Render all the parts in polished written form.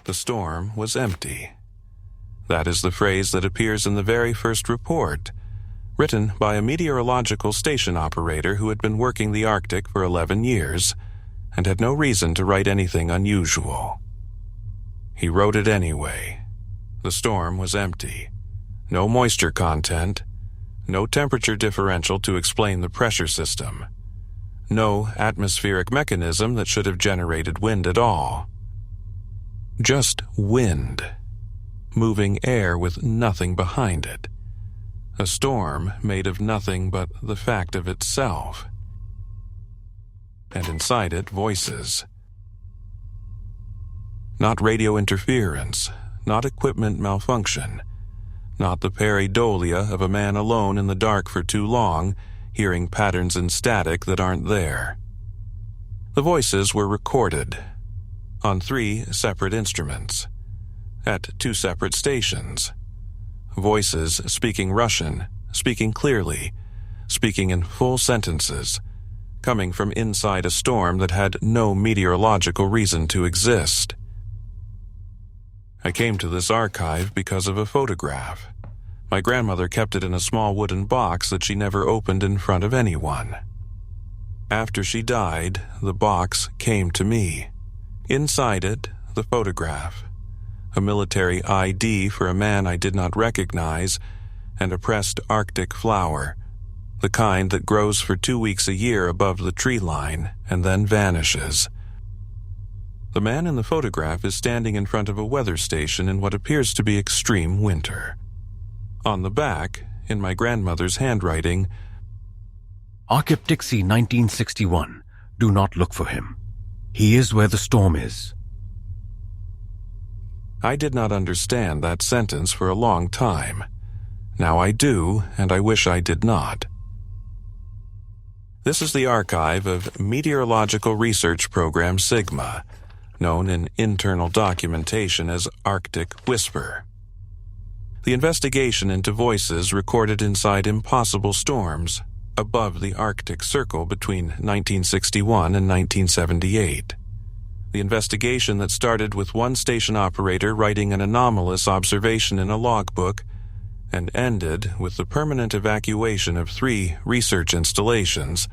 The storm was empty. That is the phrase that appears in the very first report, written by a meteorological station operator who had been working the Arctic for 11 years and had no reason to write anything unusual. He wrote it anyway. The storm was empty. No moisture content, no temperature differential to explain the pressure system, no atmospheric mechanism that should have generated wind at all. Just wind. Moving air with nothing behind it. A storm made of nothing but the fact of itself. And inside it, voices. Not radio interference, not equipment malfunction, not the pareidolia of a man alone in the dark for too long, hearing patterns in static that aren't there. The voices were recorded on 3 separate instruments, at 2 separate stations. Voices speaking Russian, speaking clearly, speaking in full sentences, coming from inside a storm that had no meteorological reason to exist. I came to this archive because of a photograph. My grandmother kept it in a small wooden box that she never opened in front of anyone. After she died, the box came to me. Inside it, the photograph. A military ID for a man I did not recognize, and a pressed Arctic flower, the kind that grows for 2 weeks a year above the tree line and then vanishes. The man in the photograph is standing in front of a weather station in what appears to be extreme winter. On the back, in my grandmother's handwriting, Arctic 1961. Do not look for him. He is where the storm is. I did not understand that sentence for a long time. Now I do, and I wish I did not. This is the archive of Meteorological Research Program Sigma, known in internal documentation as Arctic Whisper. The investigation into voices recorded inside impossible storms above the Arctic Circle between 1961 and 1978. The investigation that started with one station operator writing an anomalous observation in a logbook and ended with the permanent evacuation of 3 research installations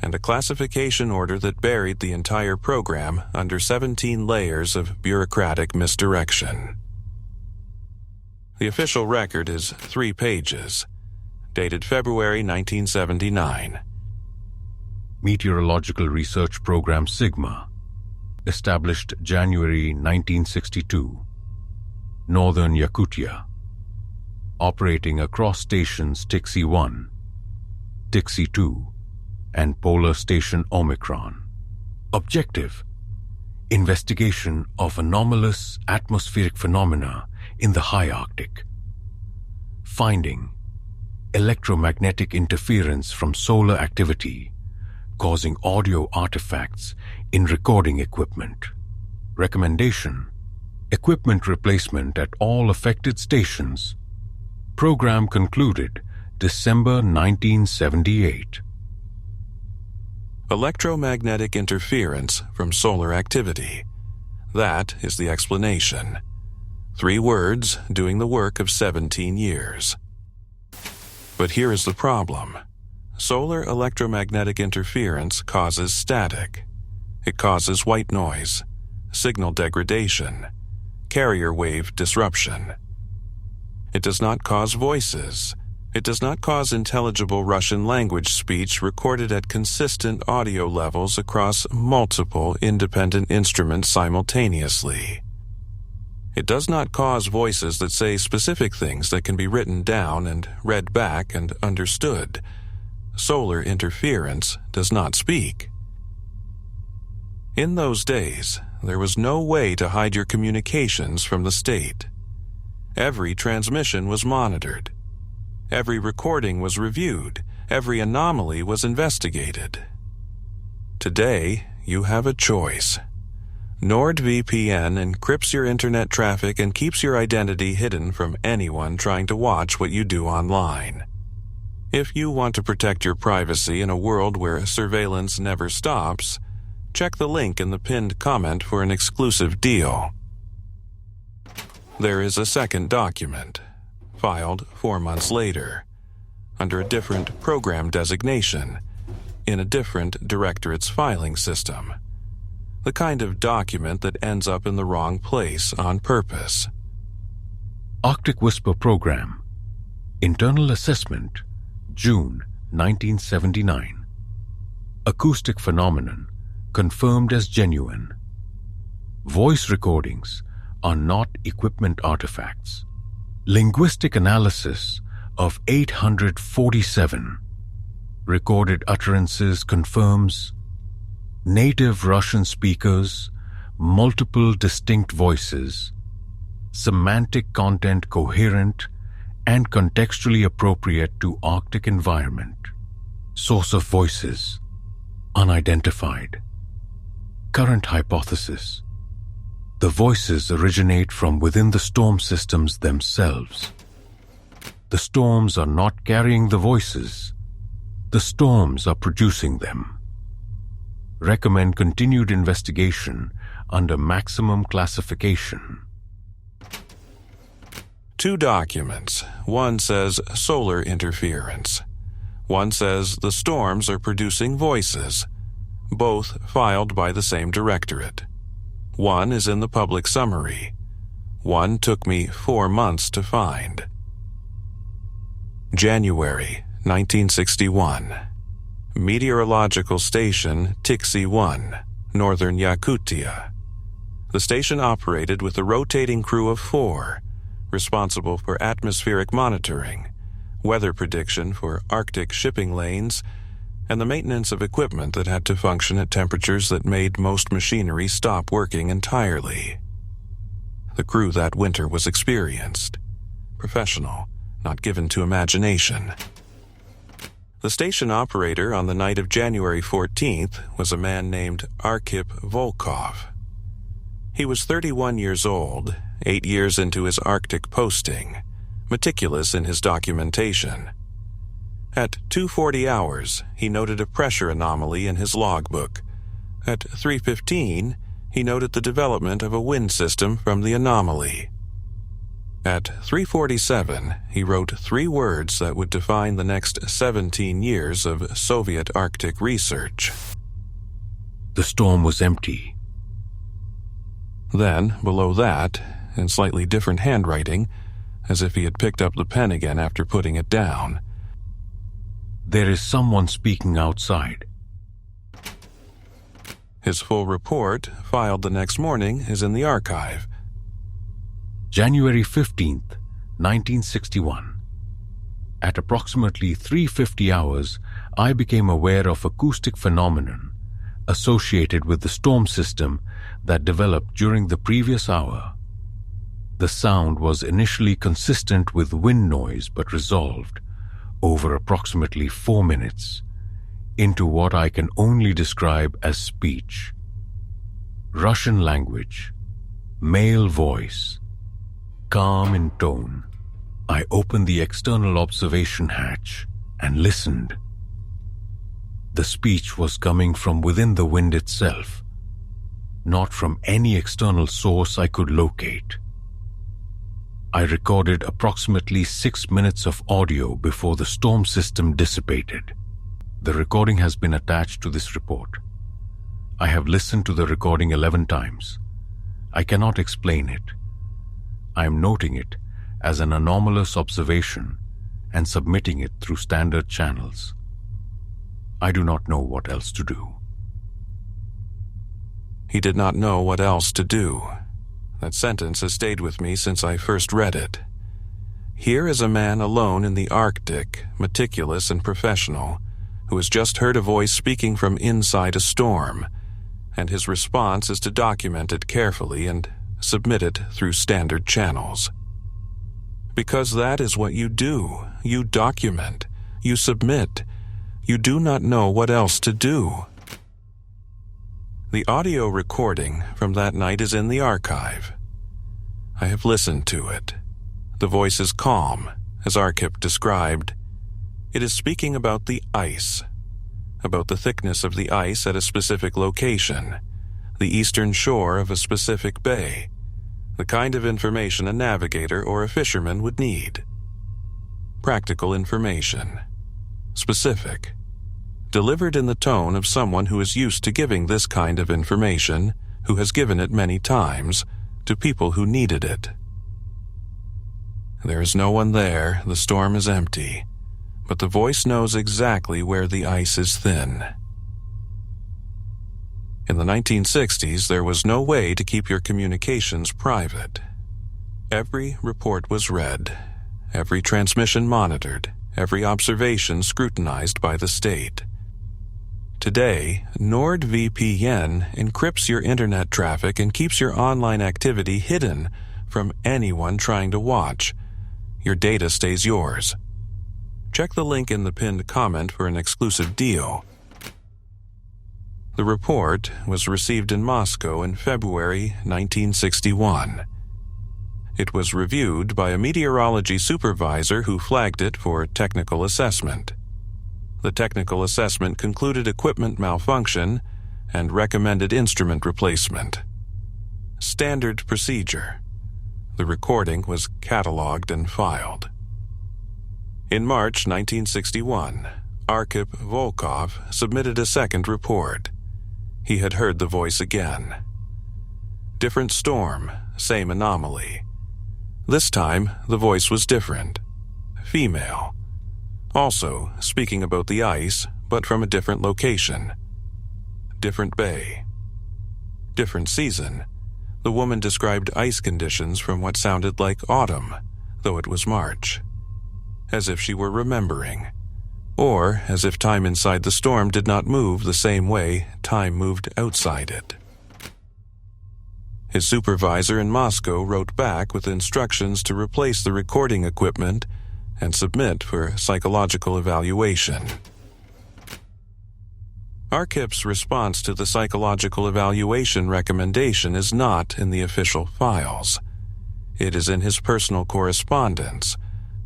and a classification order that buried the entire program under 17 layers of bureaucratic misdirection. The official record is 3 pages, dated February 1979. Meteorological Research Program Sigma, established January 1962, Northern Yakutia, operating across stations Tixi 1, Tixi 2, and Polar Station Omicron. Objective: investigation of anomalous atmospheric phenomena in the high Arctic. Finding: electromagnetic interference from solar activity causing audio artifacts in recording equipment. Recommendation: equipment replacement at all affected stations. Program concluded December 1978. Electromagnetic interference from solar activity. That is the explanation. 3 words doing the work of 17 years. But here is the problem. Solar electromagnetic interference causes static. It causes white noise, signal degradation, carrier wave disruption. It does not cause voices. It does not cause intelligible Russian language speech recorded at consistent audio levels across multiple independent instruments simultaneously. It does not cause voices that say specific things that can be written down and read back and understood. Solar interference does not speak. In those days, there was no way to hide your communications from the state. Every transmission was monitored. Every recording was reviewed. Every anomaly was investigated. Today, you have a choice. NordVPN encrypts your internet traffic and keeps your identity hidden from anyone trying to watch what you do online. If you want to protect your privacy in a world where surveillance never stops, check the link in the pinned comment for an exclusive deal. There is a second document, filed 4 months later, under a different program designation, in a different directorate's filing system. The kind of document that ends up in the wrong place on purpose. Arctic Whisper Program. Internal Assessment, June 1979. Acoustic phenomenon confirmed as genuine. Voice recordings are not equipment artifacts. Linguistic analysis of 847 recorded utterances confirms native Russian speakers, multiple distinct voices, semantic content coherent and contextually appropriate to Arctic environment. Source of voices unidentified. Current hypothesis: the voices originate from within the storm systems themselves. The storms are not carrying the voices. The storms are producing them. Recommend continued investigation under maximum classification. 2 documents. One says solar interference. One says the storms are producing voices. Both filed by the same directorate. One is in the public summary. One took me 4 months to find. January 1961. Meteorological Station Tixi 1, Northern Yakutia. The station operated with a rotating crew of 4, responsible for atmospheric monitoring, weather prediction for Arctic shipping lanes, and the maintenance of equipment that had to function at temperatures that made most machinery stop working entirely. The crew that winter was experienced, professional, not given to imagination. The station operator on the night of January 14th was a man named Arkhip Volkov. He was 31 years old, 8 years into his Arctic posting, meticulous in his documentation. At 2:40 hours, he noted a pressure anomaly in his logbook. At 3:15, he noted the development of a wind system from the anomaly. At 3:47, he wrote 3 words that would define the next 17 years of Soviet Arctic research. The storm was empty. Then, below that, in slightly different handwriting, as if he had picked up the pen again after putting it down, there is someone speaking outside. His full report, filed the next morning, is in the archive. January 15th, 1961. At approximately 3:50 hours, I became aware of acoustic phenomenon associated with the storm system that developed during the previous hour. The sound was initially consistent with wind noise but resolved over approximately 4 minutes into what I can only describe as speech. Russian language, male voice, calm in tone. I opened the external observation hatch and listened. The speech was coming from within the wind itself, not from any external source I could locate. I recorded approximately 6 minutes of audio before the storm system dissipated. The recording has been attached to this report. I have listened to the recording 11 times. I cannot explain it. I am noting it as an anomalous observation and submitting it through standard channels. I do not know what else to do. He did not know what else to do. That sentence has stayed with me since I first read it. Here is a man alone in the Arctic, meticulous and professional, who has just heard a voice speaking from inside a storm, and his response is to document it carefully and submit it through standard channels. Because that is what you do. You document. You submit. You do not know what else to do. The audio recording from that night is in the archive. I have listened to it. The voice is calm, as Arkhip described. It is speaking about the ice, about the thickness of the ice at a specific location, the eastern shore of a specific bay, The kind of information a navigator or a fisherman would need. Practical information. Specific. Delivered in the tone of someone who is used to giving this kind of information, who has given it many times, to people who needed it. There is no one there, the storm is empty, but the voice knows exactly where the ice is thin. In the 1960s, there was no way to keep your communications private. Every report was read, every transmission monitored, every observation scrutinized by the state. Today, NordVPN encrypts your internet traffic and keeps your online activity hidden from anyone trying to watch. Your data stays yours. Check the link in the pinned comment for an exclusive deal. The report was received in Moscow in February 1961. It was reviewed by a meteorology supervisor who flagged it for technical assessment. The technical assessment concluded equipment malfunction and recommended instrument replacement. Standard procedure. The recording was cataloged and filed. In March 1961, Arkhip Volkov submitted a second report. He had heard the voice again. Different storm, same anomaly. This time, the voice was different. Female. Also, speaking about the ice, but from a different location. Different bay. Different season. The woman described ice conditions from what sounded like autumn, though it was March. As if she were remembering. Or as if time inside the storm did not move the same way time moved outside it. His supervisor in Moscow wrote back with instructions to replace the recording equipment and submit for psychological evaluation. Arkhip's response to the psychological evaluation recommendation is not in the official files. It is in his personal correspondence,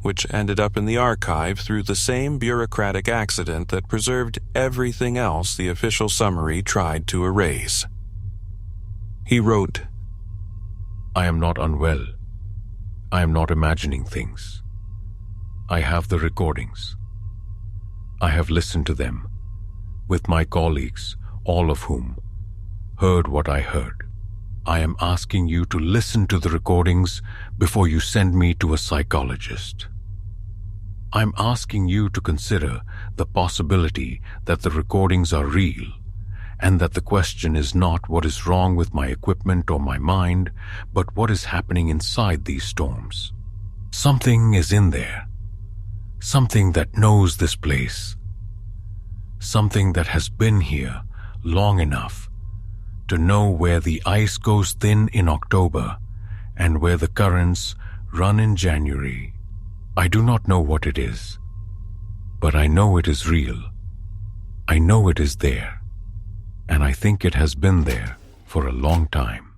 which ended up in the archive through the same bureaucratic accident that preserved everything else the official summary tried to erase. He wrote, I am not unwell. I am not imagining things. I have the recordings. I have listened to them, with my colleagues, all of whom heard what I heard. I am asking you to listen to the recordings before you send me to a psychologist. I'm asking you to consider the possibility that the recordings are real, and that the question is not what is wrong with my equipment or my mind, but what is happening inside these storms. Something is in there. Something that knows this place. Something that has been here long enough to know where the ice goes thin in October and where the currents run in January. I do not know what it is, but I know it is real. I know it is there, and I think it has been there for a long time.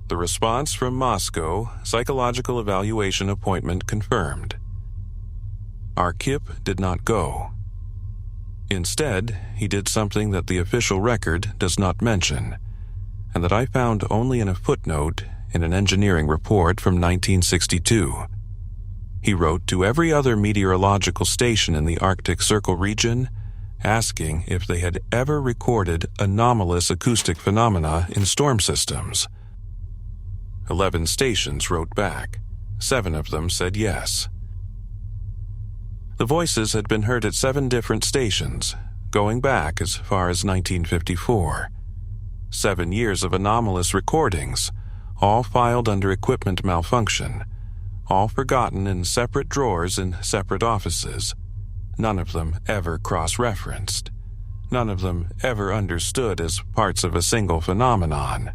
The response from Moscow, psychological evaluation appointment confirmed. Arkhip did not go. Instead, he did something that the official record does not mention, and that I found only in a footnote in an engineering report from 1962. He wrote to every other meteorological station in the Arctic Circle region, asking if they had ever recorded anomalous acoustic phenomena in storm systems. 11 stations wrote back. 7 of them said yes. The voices had been heard at 7 different stations, going back as far as 1954. 7 years of anomalous recordings, all filed under equipment malfunction, all forgotten in separate drawers in separate offices. None of them ever cross-referenced. None of them ever understood as parts of a single phenomenon.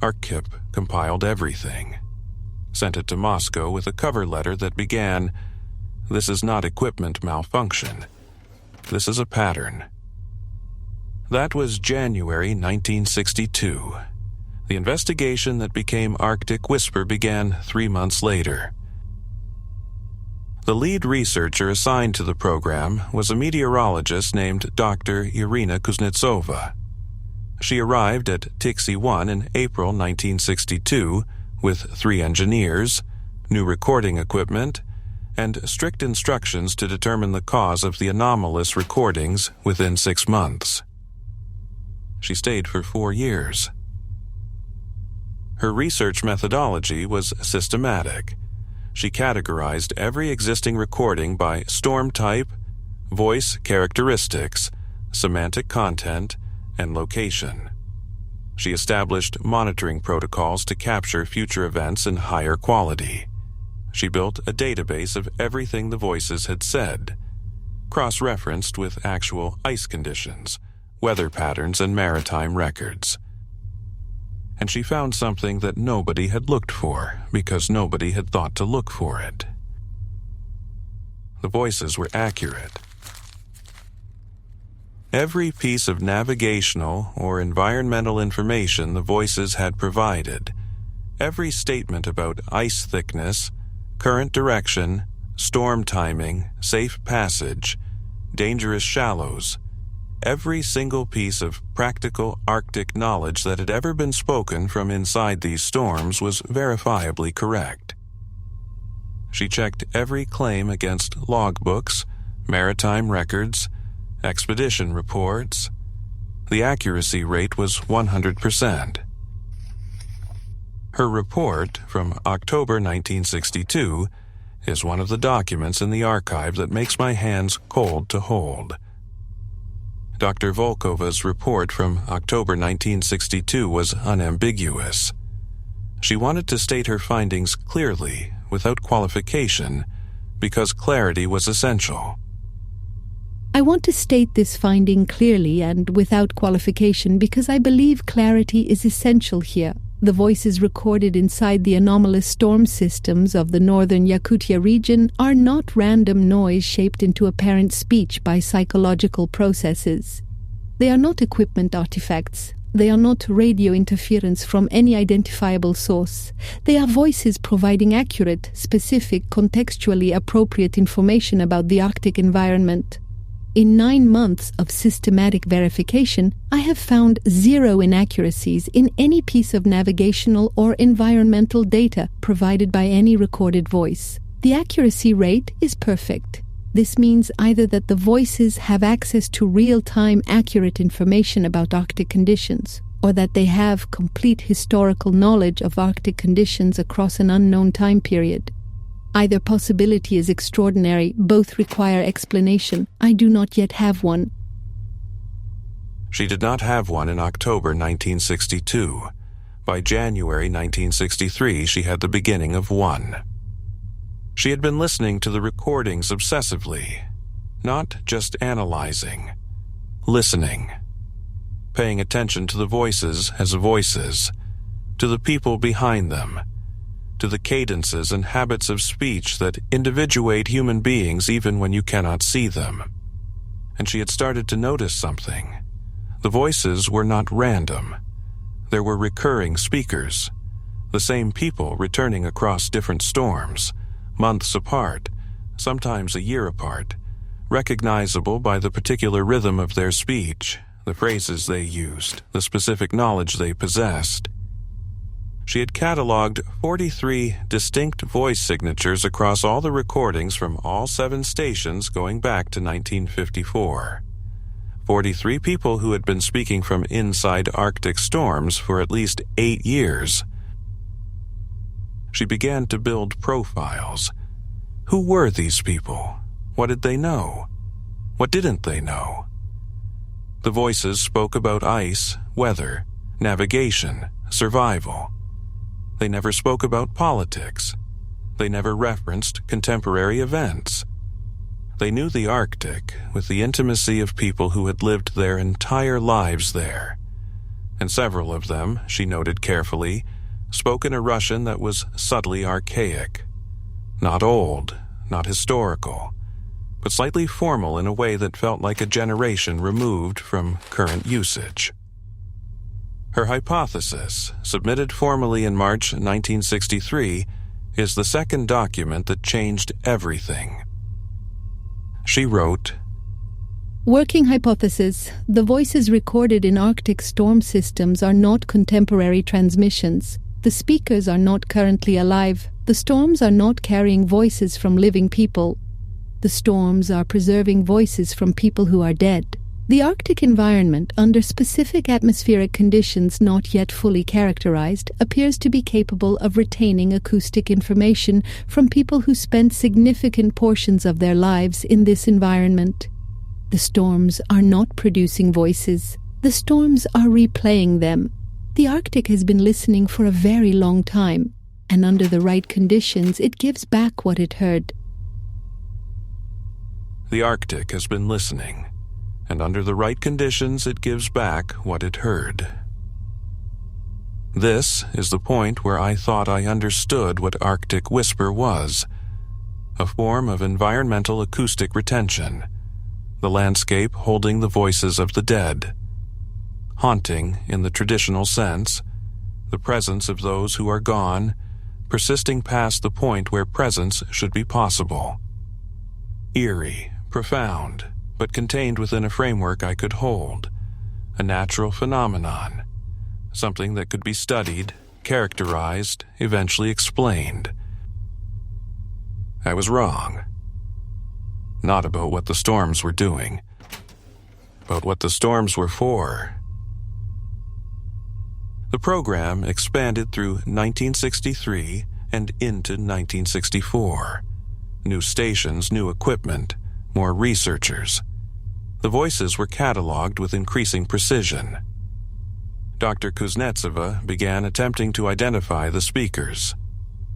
Arkhip compiled everything, sent it to Moscow with a cover letter that began, "This is not equipment malfunction. This is a pattern." That was January 1962. The investigation that became Arctic Whisper began 3 months later. The lead researcher assigned to the program was a meteorologist named Dr. Irina Kuznetsova. She arrived at Tixi 1 in April 1962 with 3 engineers, new recording equipment, and strict instructions to determine the cause of the anomalous recordings within 6 months. She stayed for 4 years. Her research methodology was systematic. She categorized every existing recording by storm type, voice characteristics, semantic content, and location. She established monitoring protocols to capture future events in higher quality. She built a database of everything the voices had said, cross-referenced with actual ice conditions, weather patterns, and maritime records. And she found something that nobody had looked for because nobody had thought to look for it. The voices were accurate. Every piece of navigational or environmental information the voices had provided, every statement about ice thickness, current direction, storm timing, safe passage, dangerous shallows, every single piece of practical Arctic knowledge that had ever been spoken from inside these storms was verifiably correct. She checked every claim against logbooks, maritime records, expedition reports. The accuracy rate was 100%. Her report from October 1962 is one of the documents in the archive that makes my hands cold to hold. Dr. Volkova's report from October 1962 was unambiguous. She wanted to state her findings clearly, without qualification, because clarity was essential. I want to state this finding clearly and without qualification because I believe clarity is essential here. The voices recorded inside the anomalous storm systems of the northern Yakutia region are not random noise shaped into apparent speech by psychological processes. They are not equipment artifacts. They are not radio interference from any identifiable source. They are voices providing accurate, specific, contextually appropriate information about the Arctic environment. In 9 months of systematic verification, I have found 0 inaccuracies in any piece of navigational or environmental data provided by any recorded voice. The accuracy rate is perfect. This means either that the voices have access to real-time accurate information about Arctic conditions, or that they have complete historical knowledge of Arctic conditions across an unknown time period. Either possibility is extraordinary, both require explanation. I do not yet have one. She did not have one in October 1962. By January 1963, she had the beginning of one. She had been listening to the recordings obsessively, not just analyzing, listening, paying attention to the voices as voices, to the people behind them, to the cadences and habits of speech that individuate human beings even when you cannot see them. And she had started to notice something. The voices were not random. There were recurring speakers, the same people returning across different storms, months apart, sometimes a year apart, recognizable by the particular rhythm of their speech, the phrases they used, the specific knowledge they possessed. She had cataloged 43 distinct voice signatures across all the recordings from all 7 stations going back to 1954. 43 people who had been speaking from inside Arctic storms for at least 8 years. She began to build profiles. Who were these people? What did they know? What didn't they know? The voices spoke about ice, weather, navigation, survival. They never spoke about politics. They never referenced contemporary events. They knew the Arctic with the intimacy of people who had lived their entire lives there. And several of them, she noted carefully, spoke in a Russian that was subtly archaic. Not old, not historical, but slightly formal in a way that felt like a generation removed from current usage. Her hypothesis, submitted formally in March 1963, is the second document that changed everything. She wrote, Working hypothesis: the voices recorded in Arctic storm systems are not contemporary transmissions. The speakers are not currently alive. The storms are not carrying voices from living people. The storms are preserving voices from people who are dead. The Arctic environment, under specific atmospheric conditions not yet fully characterized, appears to be capable of retaining acoustic information from people who spent significant portions of their lives in this environment. The storms are not producing voices. The storms are replaying them. The Arctic has been listening for a very long time, and under the right conditions, it gives back what it heard. The Arctic has been listening, and under the right conditions it gives back what it heard. This is the point where I thought I understood what Arctic whisper was, a form of environmental acoustic retention, the landscape holding the voices of the dead. Haunting in the traditional sense, the presence of those who are gone, persisting past the point where presence should be possible. Eerie, profound, but contained within a framework I could hold, a natural phenomenon, something that could be studied, characterized, eventually explained. I was wrong. Not about what the storms were doing, but what the storms were for. The program expanded through 1963 and into 1964. New stations, new equipment, more researchers. The voices were cataloged with increasing precision. Dr. Kuznetsova began attempting to identify the speakers,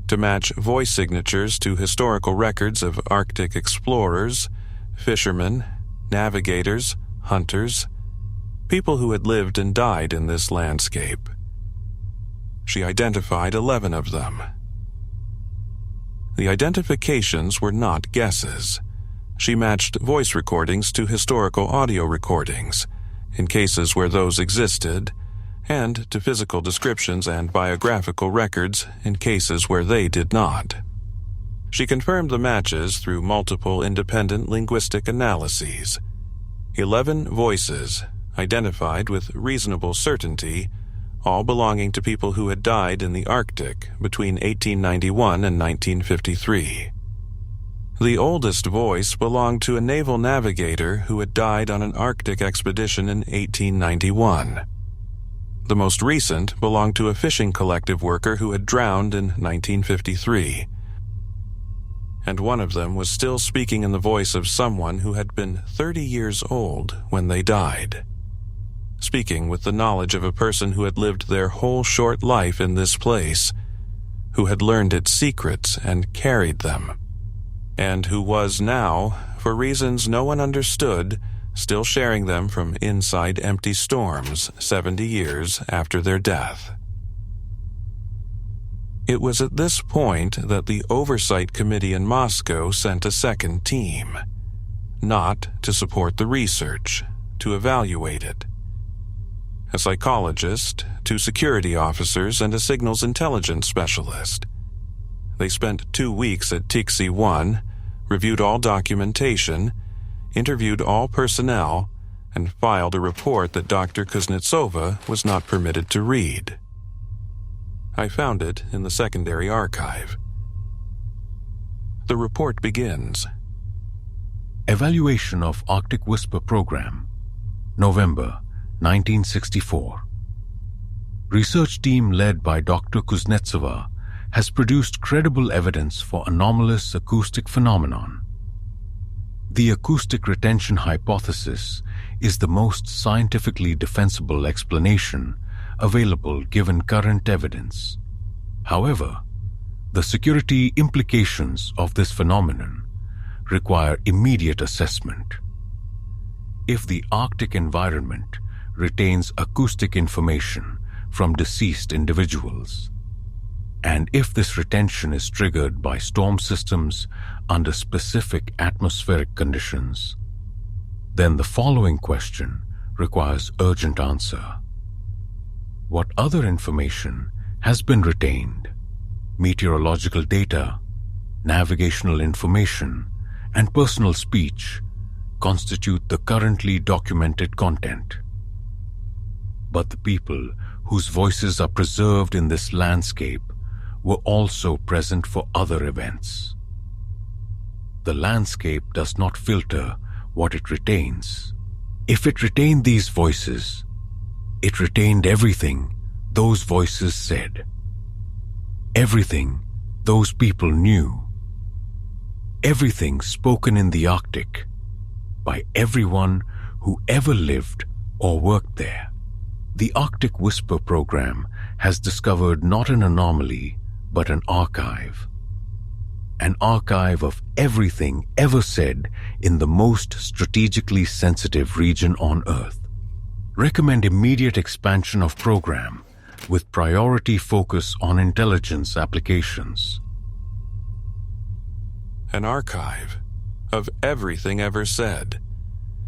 to match voice signatures to historical records of Arctic explorers, fishermen, navigators, hunters, people who had lived and died in this landscape. She identified 11 of them. The identifications were not guesses. She matched voice recordings to historical audio recordings, in cases where those existed, and to physical descriptions and biographical records in cases where they did not. She confirmed the matches through multiple independent linguistic analyses. 11 voices, identified with reasonable certainty, all belonging to people who had died in the Arctic between 1891 and 1953. The oldest voice belonged to a naval navigator who had died on an Arctic expedition in 1891. The most recent belonged to a fishing collective worker who had drowned in 1953. And one of them was still speaking in the voice of someone who had been 30 years old when they died. Speaking with the knowledge of a person who had lived their whole short life in this place, who had learned its secrets and carried them, and who was now, for reasons no one understood, still sharing them from inside empty storms 70 years after their death. It was at this point that the Oversight Committee in Moscow sent a second team, not to support the research, to evaluate it. A psychologist, 2 security officers, and a signals intelligence specialist. They spent 2 weeks at Tixi 1, reviewed all documentation, interviewed all personnel, and filed a report that Dr. Kuznetsova was not permitted to read. I found it in the secondary archive. The report begins. Evaluation of Arctic Whisper Program, November 1964. Research team led by Dr. Kuznetsova has produced credible evidence for anomalous acoustic phenomenon. The acoustic retention hypothesis is the most scientifically defensible explanation available given current evidence. However, the security implications of this phenomenon require immediate assessment. If the Arctic environment retains acoustic information from deceased individuals, and if this retention is triggered by storm systems under specific atmospheric conditions, then the following question requires urgent answer. What other information has been retained? Meteorological data, navigational information, and personal speech constitute the currently documented content. But the people whose voices are preserved in this landscape were also present for other events. The landscape does not filter what it retains. If it retained these voices, it retained everything those voices said, everything those people knew, everything spoken in the Arctic by everyone who ever lived or worked there. The Arctic Whisper program has discovered not an anomaly, but an archive of everything ever said in the most strategically sensitive region on Earth. Recommend immediate expansion of program with priority focus on intelligence applications. An archive of everything ever said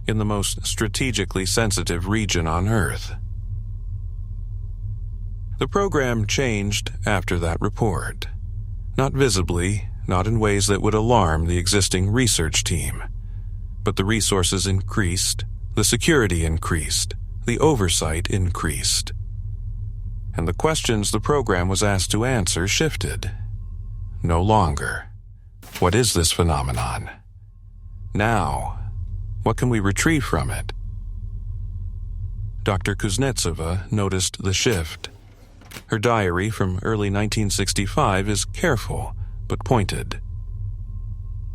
in the most strategically sensitive region on Earth. The program changed after that report. Not visibly, not in ways that would alarm the existing research team. But the resources increased, the security increased, the oversight increased. And the questions the program was asked to answer shifted. No longer, what is this phenomenon? Now, what can we retrieve from it? Dr. Kuznetsova noticed the shift. Her diary from early 1965 is careful but pointed.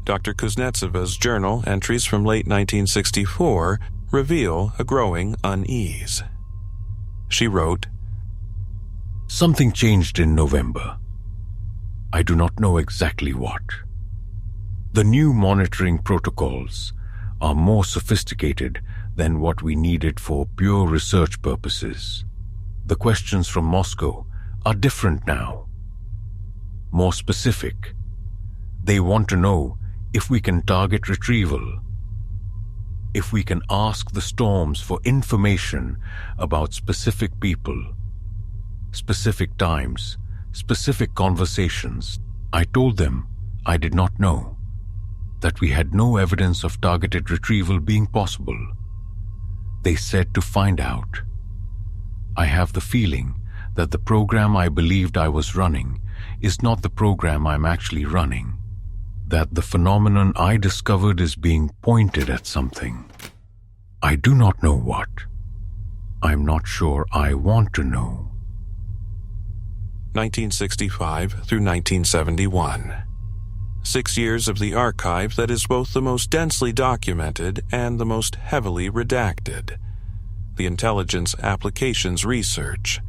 Dr. Kuznetsova's journal entries from late 1964 reveal a growing unease. She wrote, "Something changed in November. I do not know exactly what. The new monitoring protocols are more sophisticated than what we needed for pure research purposes. The questions from Moscow are different now. More specific. They want to know if we can target retrieval, if we can ask the storms for information about specific people, specific times, specific conversations. I told them I did not know, that we had no evidence of targeted retrieval being possible. They said to find out. I have the feeling that the program I believed I was running is not the program I'm actually running, that the phenomenon I discovered is being pointed at something. I do not know what. I'm not sure I want to know." 1965 through 1971. 6 years of the archive that is both the most densely documented and the most heavily redacted. The intelligence applications research.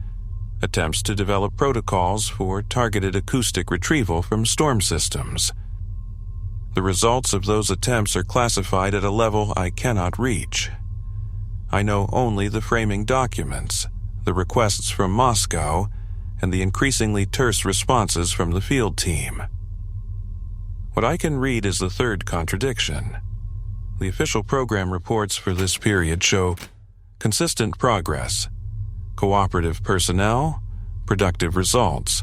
Attempts to develop protocols for targeted acoustic retrieval from storm systems. The results of those attempts are classified at a level I cannot reach. I know only the framing documents, the requests from Moscow, and the increasingly terse responses from the field team. What I can read is the third contradiction. The official program reports for this period show consistent progress, cooperative personnel, productive results.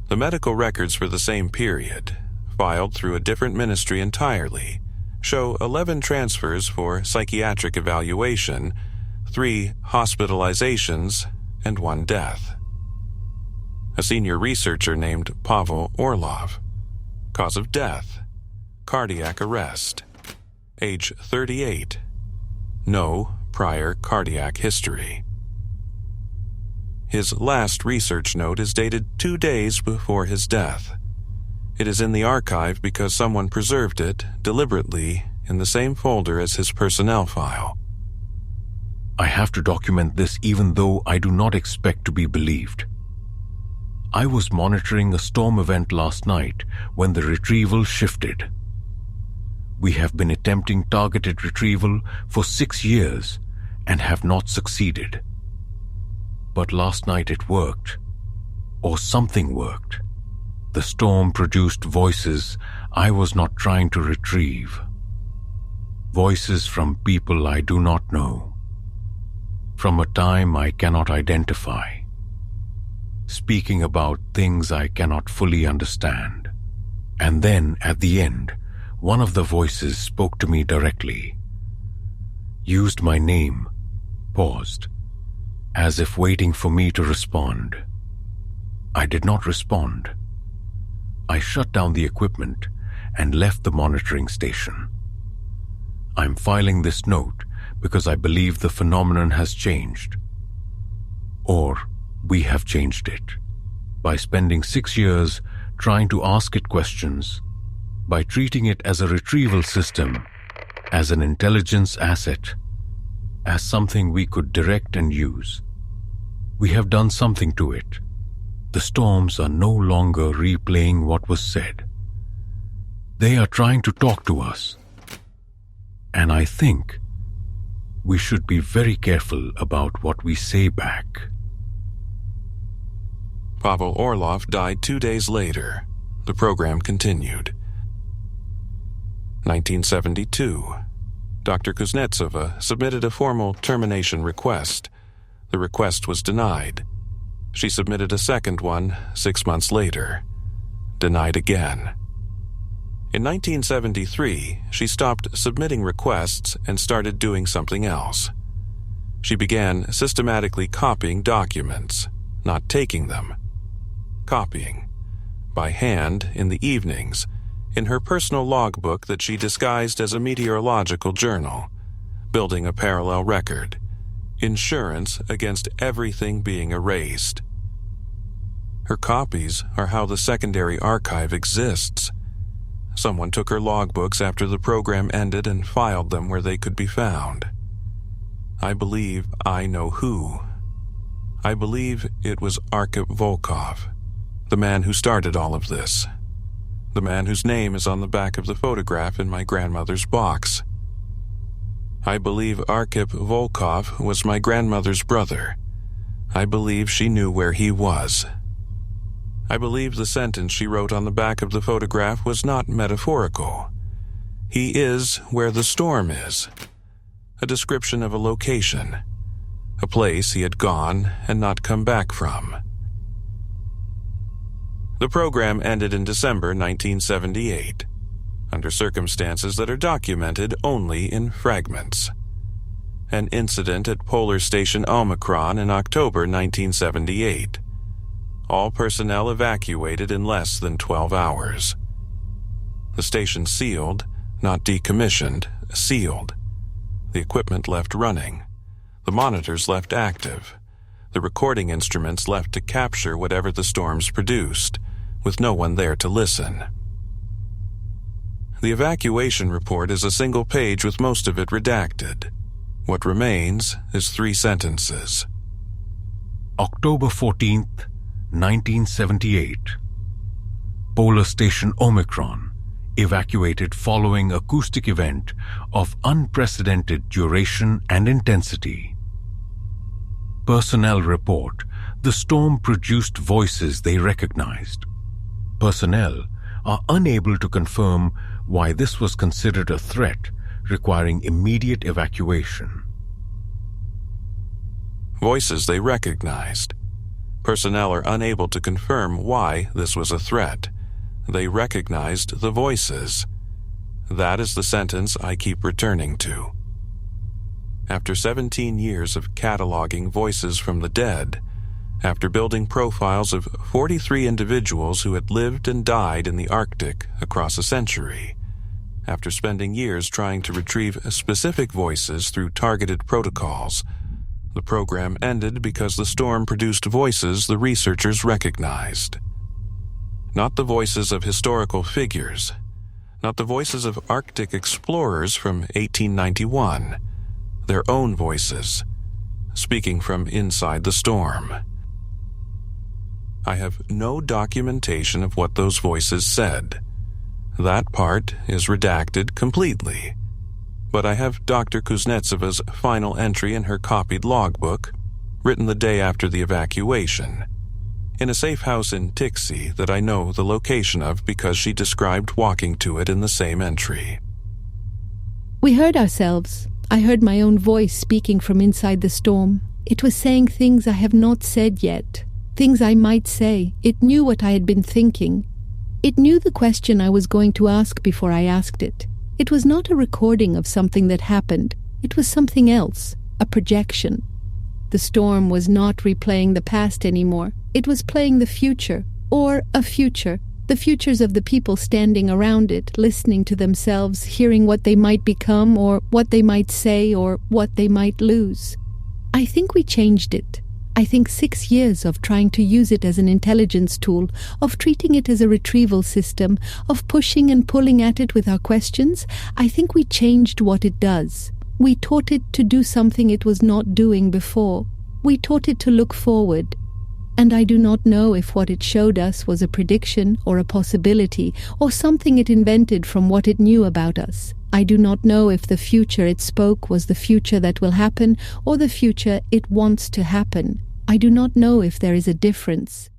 The medical records for the same period, filed through a different ministry entirely, show 11 transfers for psychiatric evaluation, 3 hospitalizations, and 1 death. A senior researcher named Pavel Orlov. Cause of death: cardiac arrest. Age 38. No prior cardiac history. His last research note is dated 2 days before his death. It is in the archive because someone preserved it, deliberately, in the same folder as his personnel file. I have to document this even though I do not expect to be believed. I was monitoring a storm event last night when the retrieval shifted. We have been attempting targeted retrieval for 6 years and have not succeeded. But last night it worked, or something worked. The storm produced voices I was not trying to retrieve. Voices from people I do not know, from a time I cannot identify, speaking about things I cannot fully understand. And then, at the end, one of the voices spoke to me directly, used my name, paused, as if waiting for me to respond. I did not respond. I shut down the equipment and left the monitoring station. I'm filing this note because I believe the phenomenon has changed. Or we have changed it by spending 6 years trying to ask it questions, by treating it as a retrieval system, as an intelligence asset, as something we could direct and use. We have done something to it. The storms are no longer replaying what was said. They are trying to talk to us. And I think we should be very careful about what we say back. Pavel Orlov died 2 days later. The program continued. 1972. Dr. Kuznetsova submitted a formal termination request. The request was denied. She submitted a second one 6 months later. Denied again. In 1973, she stopped submitting requests and started doing something else. She began systematically copying documents, not taking them. Copying, by hand in the evenings, in her personal logbook that she disguised as a meteorological journal, building a parallel record, insurance against everything being erased. Her copies are how the secondary archive exists. Someone took her logbooks after the program ended and filed them where they could be found. I believe I know who. I believe it was Arkhip Volkov, the man who started all of this. The man whose name is on the back of the photograph in my grandmother's box. I believe Arkhip Volkov was my grandmother's brother. I believe she knew where he was. I believe the sentence she wrote on the back of the photograph was not metaphorical. He is where the storm is. A description of a location, a place he had gone and not come back from. The program ended in December 1978, under circumstances that are documented only in fragments. An incident at Polar Station Omicron in October 1978. All personnel evacuated in less than 12 hours. The station sealed, not decommissioned, sealed. The equipment left running. The monitors left active. The recording instruments left to capture whatever the storms produced, with no one there to listen. The evacuation report is a single page with most of it redacted. What remains is 3 sentences. October 14th, 1978. Polar Station Omicron evacuated following acoustic event of unprecedented duration and intensity. Personnel report: the storm produced voices they recognized. Personnel are unable to confirm why this was considered a threat requiring immediate evacuation. Voices they recognized. Personnel are unable to confirm why this was a threat. They recognized the voices. That is the sentence I keep returning to. After 17 years of cataloging voices from the dead, after building profiles of 43 individuals who had lived and died in the Arctic across a century, after spending years trying to retrieve specific voices through targeted protocols, the program ended because the storm produced voices the researchers recognized. Not the voices of historical figures, not the voices of Arctic explorers from 1891, their own voices, speaking from inside the storm. I have no documentation of what those voices said. That part is redacted completely. But I have Dr. Kuznetsova's final entry in her copied logbook, written the day after the evacuation, in a safe house in Tixi that I know the location of because she described walking to it in the same entry. We heard ourselves. I heard my own voice speaking from inside the storm. It was saying things I have not said yet, things I might say. It knew what I had been thinking. It knew the question I was going to ask before I asked it. It was not a recording of something that happened. It was something else, a projection. The storm was not replaying the past anymore. It was playing the future, or a future. The futures of the people standing around it, listening to themselves, hearing what they might become, or what they might say, or what they might lose. I think we changed it. I think 6 years of trying to use it as an intelligence tool, of treating it as a retrieval system, of pushing and pulling at it with our questions, I think we changed what it does. We taught it to do something it was not doing before. We taught it to look forward. And I do not know if what it showed us was a prediction or a possibility or something it invented from what it knew about us. I do not know if the future it spoke was the future that will happen or the future it wants to happen. I do not know if there is a difference.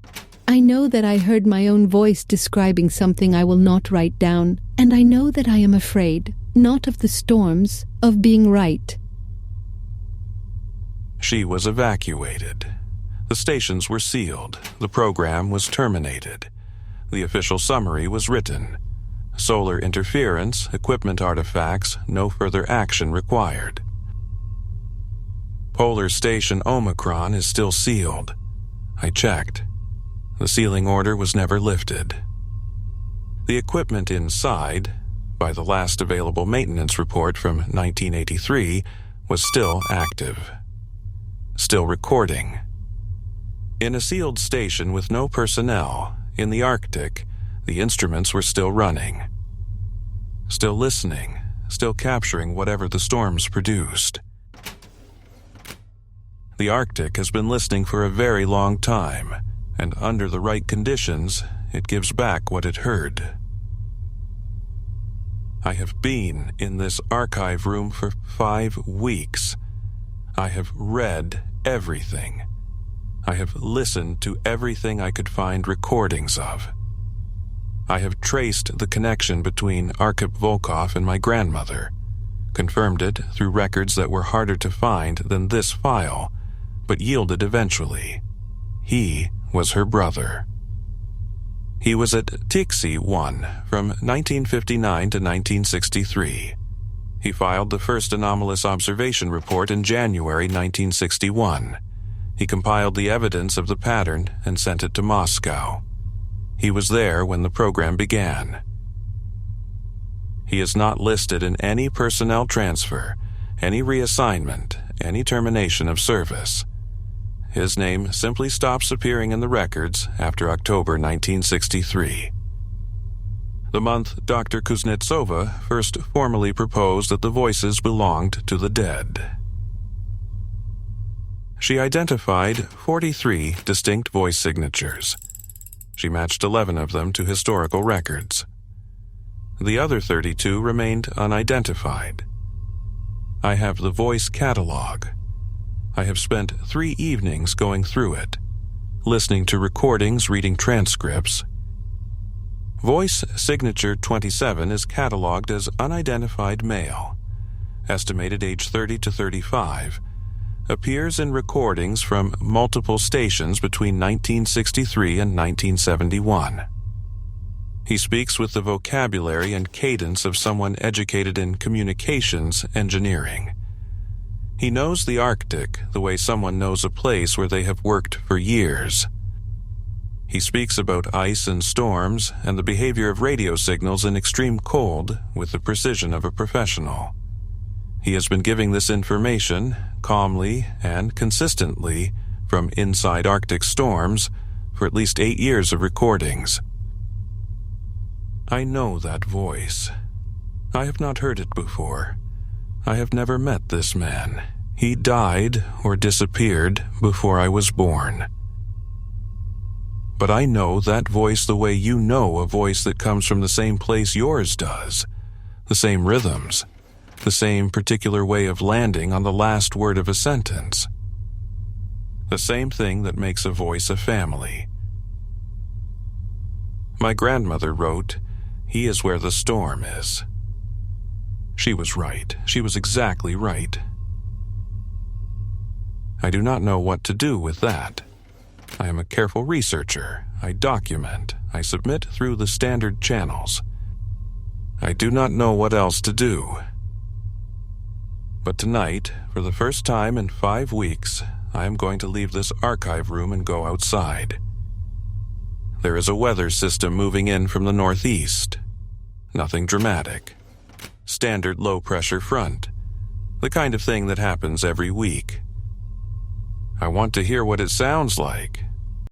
I know that I heard my own voice describing something I will not write down, and I know that I am afraid, not of the storms, of being right. She was evacuated. The stations were sealed. The program was terminated. The official summary was written. Solar interference, equipment artifacts, no further action required. Polar Station Omicron is still sealed. I checked. The sealing order was never lifted. The equipment inside, by the last available maintenance report from 1983, was still active. Still recording. In a sealed station with no personnel, in the Arctic, the instruments were still running. Still listening, still capturing whatever the storms produced. The Arctic has been listening for a very long time, and under the right conditions, it gives back what it heard. I have been in this archive room for 5 weeks. I have read everything. I have listened to everything I could find recordings of. I have traced the connection between Arkhip Volkov and my grandmother, confirmed it through records that were harder to find than this file, but yielded eventually. He was her brother. He was at Tixi 1 from 1959 to 1963. He filed the first anomalous observation report in January 1961. He compiled the evidence of the pattern and sent it to Moscow. He was there when the program began. He is not listed in any personnel transfer, any reassignment, any termination of service. His name simply stops appearing in the records after October 1963. The month Dr. Kuznetsova first formally proposed that the voices belonged to the dead. She identified 43 distinct voice signatures. She matched 11 of them to historical records. The other 32 remained unidentified. I have the voice catalog. I have spent 3 evenings going through it, listening to recordings, reading transcripts. Voice signature 27 is catalogued as unidentified male, estimated age 30 to 35, appears in recordings from multiple stations between 1963 and 1971. He speaks with the vocabulary and cadence of someone educated in communications engineering. He knows the Arctic the way someone knows a place where they have worked for years. He speaks about ice and storms and the behavior of radio signals in extreme cold with the precision of a professional. He has been giving this information calmly and consistently from inside Arctic storms for at least 8 years of recordings. I know that voice. I have not heard it before. I have never met this man. He died or disappeared before I was born. But I know that voice the way you know a voice that comes from the same place yours does, the same rhythms, the same particular way of landing on the last word of a sentence. The same thing that makes a voice a family. My grandmother wrote, "He is where the storm is." She was right. She was exactly right. I do not know what to do with that. I am a careful researcher. I document. I submit through the standard channels. I do not know what else to do. But tonight, for the first time in 5 weeks, I am going to leave this archive room and go outside. There is a weather system moving in from the northeast. Nothing dramatic. Standard low-pressure front. The kind of thing that happens every week. I want to hear what it sounds like,